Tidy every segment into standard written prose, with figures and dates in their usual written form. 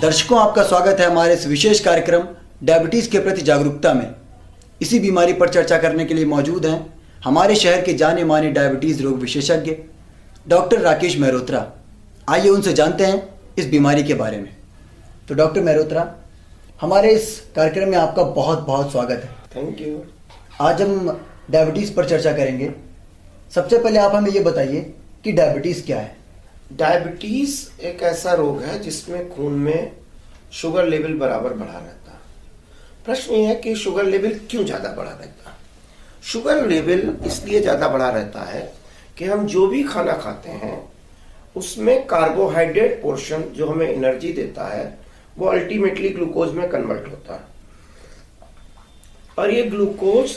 दर्शकों, आपका स्वागत है हमारे इस विशेष कार्यक्रम डायबिटीज़ के प्रति जागरूकता में। इसी बीमारी पर चर्चा करने के लिए मौजूद हैं हमारे शहर के जाने माने डायबिटीज़ रोग विशेषज्ञ डॉक्टर राकेश मेहरोत्रा। आइए उनसे जानते हैं इस बीमारी के बारे में। तो डॉक्टर मेहरोत्रा, हमारे इस कार्यक्रम में आपका बहुत बहुत स्वागत है। Thank you. आज हम डायबिटीज़ पर चर्चा करेंगे। सबसे पहले आप हमें ये बताइए कि डायबिटीज़ क्या है। डायबिटीज एक ऐसा रोग है जिसमें खून में शुगर लेवल बराबर बढ़ा रहता है। प्रश्न ये है कि शुगर लेवल क्यों ज्यादा बढ़ा रहता है। शुगर लेवल इसलिए ज्यादा बढ़ा रहता है कि हम जो भी खाना खाते हैं उसमें कार्बोहाइड्रेट पोर्शन जो हमें एनर्जी देता है वो अल्टीमेटली ग्लूकोज में कन्वर्ट होता है, और ये ग्लूकोज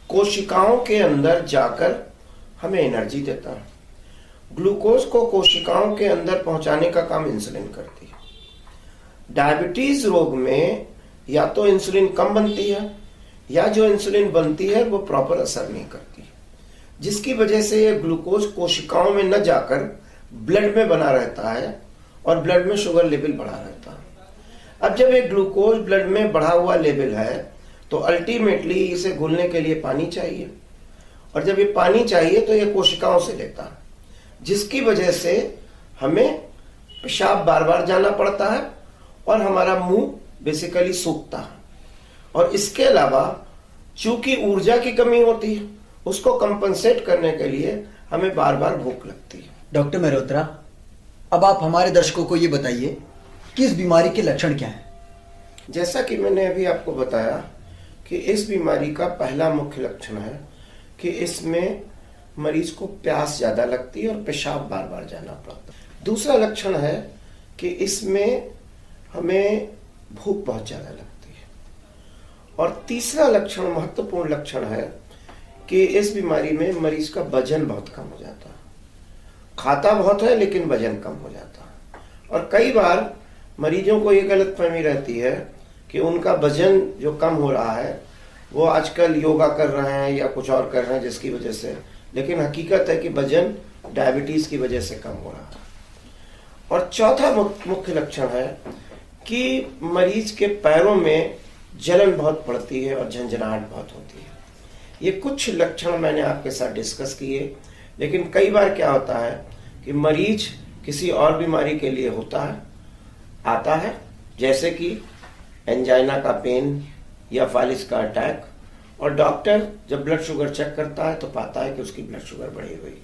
कोशिकाओं के अंदर जाकर हमें एनर्जी देता है। ग्लूकोज को कोशिकाओं के अंदर पहुंचाने का काम इंसुलिन करती है। डायबिटीज रोग में या तो इंसुलिन कम बनती है या जो इंसुलिन बनती है वो प्रॉपर असर नहीं करती, जिसकी वजह से ये ग्लूकोज कोशिकाओं में न जाकर ब्लड में बना रहता है और ब्लड में शुगर लेवल बढ़ा रहता है। अब जब ये ग्लूकोज ब्लड में बढ़ा हुआ लेवल है तो अल्टीमेटली इसे घुलने के लिए पानी चाहिए, और जब ये पानी चाहिए तो ये कोशिकाओं से लेता है, जिसकी वजह से हमें पेशाब बार बार जाना पड़ता है और हमारा मुंह बेसिकली सूखता है। और इसके अलावा चूंकि ऊर्जा की कमी होती है, उसको कंपनसेट करने के लिए हमें बार बार भूख लगती है। डॉक्टर मेहरोत्रा, अब आप हमारे दर्शकों को ये बताइए कि इस बीमारी के लक्षण क्या हैं। जैसा कि मैंने अभी आपको बताया कि इस बीमारी का पहला मुख्य लक्षण है कि इसमें मरीज को प्यास ज्यादा लगती है और पेशाब बार बार जाना पड़ता है। दूसरा लक्षण है कि इसमें हमें भूख बहुत ज्यादा लगती है। और तीसरा लक्षण, महत्वपूर्ण लक्षण है कि इस बीमारी में मरीज का वजन बहुत कम हो जाता है। खाता बहुत है लेकिन वजन कम हो जाता है। और कई बार मरीजों को ये गलतफहमी रहती है कि उनका वजन जो कम हो रहा है वो आजकल योगा कर रहे हैं या कुछ और कर रहे हैं जिसकी वजह से, लेकिन हकीकत है कि वजन डायबिटीज की वजह से कम हो रहा है। और चौथा मुख्य लक्षण है कि मरीज के पैरों में जलन बहुत पड़ती है और झंझनाहट बहुत होती है। ये कुछ लक्षण मैंने आपके साथ डिस्कस किए, लेकिन कई बार क्या होता है कि मरीज किसी और बीमारी के लिए आता है, जैसे कि एंजाइना का पेन या फालिस का अटैक, और डॉक्टर जब ब्लड शुगर चेक करता है तो पाता है कि उसकी ब्लड शुगर बढ़ी हुई।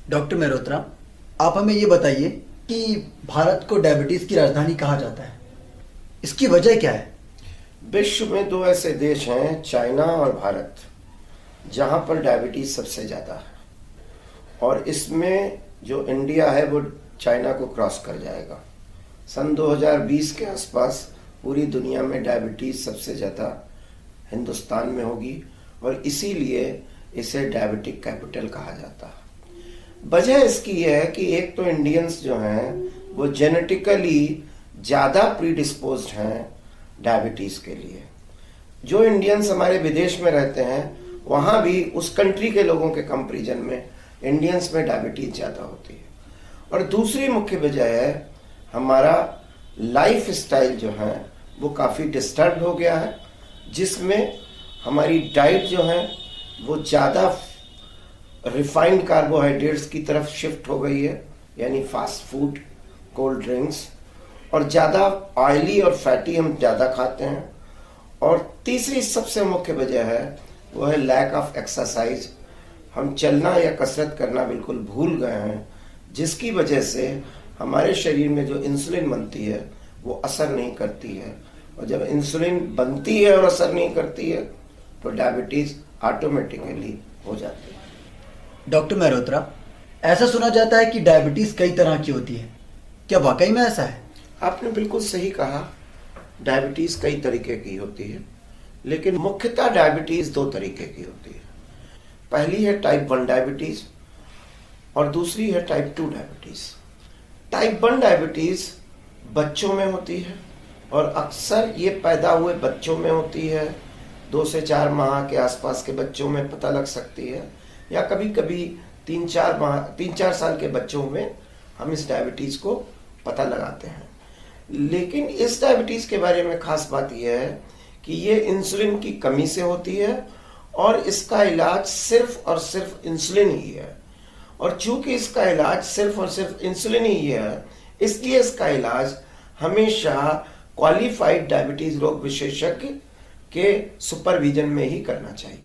डॉक्टर मेहरोत्रा, आप हमें ये बताइए कि भारत को डायबिटीज की राजधानी कहा जाता है, इसकी वजह क्या है। विश्व में दो ऐसे देश हैं, चाइना और भारत, जहां पर डायबिटीज सबसे ज्यादा है, और इसमें जो इंडिया है वो चाइना को क्रॉस कर जाएगा। सन 2020 के आसपास पूरी दुनिया में डायबिटीज सबसे ज्यादा हिंदुस्तान में होगी, और इसीलिए इसे डायबिटिक कैपिटल कहा जाता है। वजह इसकी यह है कि एक तो इंडियंस जो हैं वो जेनेटिकली ज्यादा प्रीडिस्पोज्ड हैं डायबिटीज के लिए। जो इंडियंस हमारे विदेश में रहते हैं वहां भी उस कंट्री के लोगों के कंपैरिजन में इंडियंस में डायबिटीज ज्यादा होती है। और दूसरी मुख्य वजह है हमारा लाइफ स्टाइल जो है वो काफी डिस्टर्ब हो गया है, जिसमें हमारी डाइट जो है वो ज्यादा रिफाइंड कार्बोहाइड्रेट्स की तरफ शिफ्ट हो गई है, यानी फास्ट फूड, कोल्ड ड्रिंक्स, और ज्यादा ऑयली और फैटी हम ज्यादा खाते हैं। और तीसरी सबसे मुख्य वजह है वो है लैक ऑफ एक्सरसाइज। हम चलना या कसरत करना बिल्कुल भूल गए हैं, जिसकी वजह से हमारे शरीर में जो इंसुलिन बनती है वो असर नहीं करती है, और जब इंसुलिन बनती है और असर नहीं करती है तो डायबिटीज ऑटोमेटिकली हो जाती है। डॉक्टर मेहरोत्रा, ऐसा सुना जाता है कि डायबिटीज कई तरह की होती है, क्या वाकई में ऐसा है। आपने बिल्कुल सही कहा, डायबिटीज कई तरीके की होती है, लेकिन मुख्यतः डायबिटीज दो तरीके की होती है। पहली है टाइप 1 डायबिटीज और दूसरी है टाइप 2 डायबिटीज। टाइप 1 डायबिटीज बच्चों में होती है, और अक्सर ये पैदा हुए बच्चों में होती है। 2 से 4 माह के आसपास के बच्चों में पता लग सकती है, या कभी कभी 3-4 साल के बच्चों में हम इस डायबिटीज को पता लगाते हैं। लेकिन इस डायबिटीज के बारे में खास बात यह है कि ये इंसुलिन की कमी से होती है और इसका इलाज सिर्फ और सिर्फ इंसुलिन ही है। और चूंकि इसका इलाज सिर्फ और सिर्फ इंसुलिन ही है, इसलिए इसका इलाज हमेशा क्वालिफाइड डायबिटीज रोग विशेषज्ञ के सुपरविजन में ही करना चाहिए।